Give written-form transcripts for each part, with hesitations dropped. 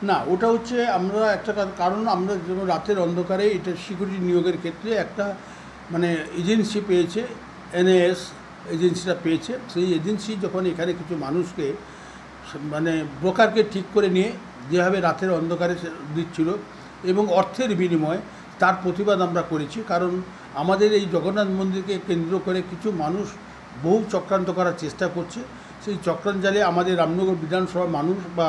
না, ওটা হচ্ছে আমরা একটা কারণ আমরা যেমন রাতের অন্ধকারে এটা সিকিউরিটি নিয়োগের ক্ষেত্রে একটা মানে এজেন্সি পেয়েছে, এনএএস এজেন্সিটা পেয়েছে। সেই এজেন্সি যখন এখানে কিছু মানুষকে মানে ব্রোকারকে ঠিক করে নিয়ে যেভাবে রাতের অন্ধকারে দিচ্ছিল এবং অর্থের বিনিময়ে, তার প্রতিবাদ আমরা করেছি। কারণ আমাদের এই জগন্নাথ মন্দিরকে কেন্দ্র করে কিছু মানুষ বহু চক্রান্ত করার চেষ্টা করছে। সেই চক্রান্ত জালে আমাদের রামনগর বিধানসভার মানুষ বা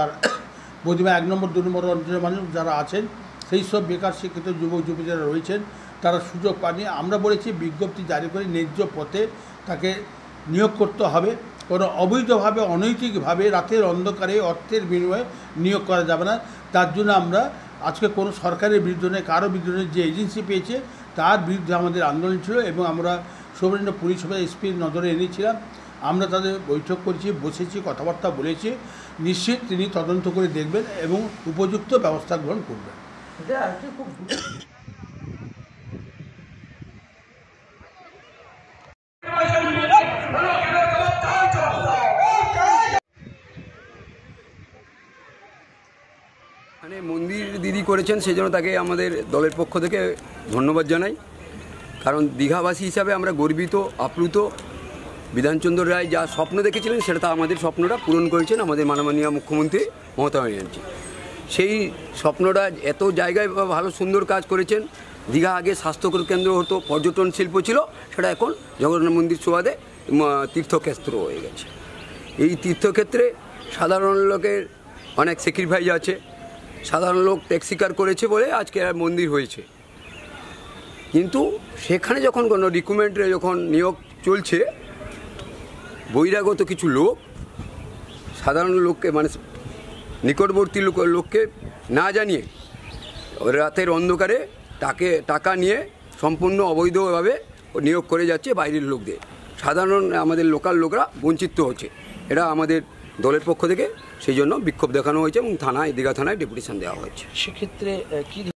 বদিমা 1 নম্বর 2 নম্বর অঞ্চলের মানুষ যারা আছেন, সেই সব বেকার শিক্ষিত যুবক যুবতীরা রয়েছেন, তারা সুযোগ পাননি। আমরা বলেছি বিজ্ঞপ্তি জারি করে ন্যায্য পথে তাকে নিয়োগ করতে হবে। কোনো অবৈধভাবে অনৈতিকভাবে রাতের অন্ধকারে অর্থের বিনিময়ে নিয়োগ করা যাবে না। তার জন্য আমরা আজকে কোনো সরকারের বিরুদ্ধে নয়, কারো বিরুদ্ধে যে এজেন্সি পেয়েছে তার বিরুদ্ধে আমাদের আন্দোলন ছিল এবং আমরা সুবর্ণ পুলিশসভা এসপির নজরে এনেছিলাম। আমরা তাদের বৈঠক করেছি, বসেছি, কথাবার্তা বলেছি। নিশ্চিত তিনি তদন্ত করে দেখবেন এবং উপযুক্ত ব্যবস্থা গ্রহণ করবেন। মানে মন্দির দিদি করেছেন, সেই জন্য তাকে আমাদের দলের পক্ষ থেকে ধন্যবাদ জানাই। কারণ দীঘাবাসী হিসাবে আমরা গর্বিত, আপ্লুত। বিধানচন্দ্র রায় যা স্বপ্ন দেখেছিলেন সেটা আমাদের স্বপ্নটা পূরণ করেছেন আমাদের মাননীয় মুখ্যমন্ত্রী মমতা ব্যানার্জি। সেই স্বপ্নটা এত জায়গায় ভালো সুন্দর কাজ করেছেন। দীঘা আগে স্বাস্থ্যকর কেন্দ্র হতো, পর্যটন শিল্প ছিল, সেটা এখন জগন্নাথ মন্দির সুবাদে তীর্থক্ষেত্র হয়ে গেছে। এই তীর্থক্ষেত্রে সাধারণ লোকের অনেক স্যাক্রিফাইস আছে। সাধারণ লোক ত্যাগ স্বীকার করেছে বলে আজকে মন্দির হয়েছে। কিন্তু সেখানে যখন কোনো রিক্রুটমেন্টে যখন নিয়োগ চলছে, বহিরাগত কিছু লোক সাধারণ লোককে মানে নিকটবর্তী লোককে না জানিয়ে রাতের অন্ধকারে টাকা নিয়ে সম্পূর্ণ অবৈধভাবে নিয়োগ করে যাচ্ছে বাইরের লোকদের। সাধারণ আমাদের লোকাল লোকরা বঞ্চিত হচ্ছে। এটা আমাদের দলের পক্ষ থেকে সেই জন্য বিক্ষোভ দেখানো হয়েছে এবং দীঘা থানায় ডেপুটেশন দেওয়া হয়েছে। সেক্ষেত্রে কি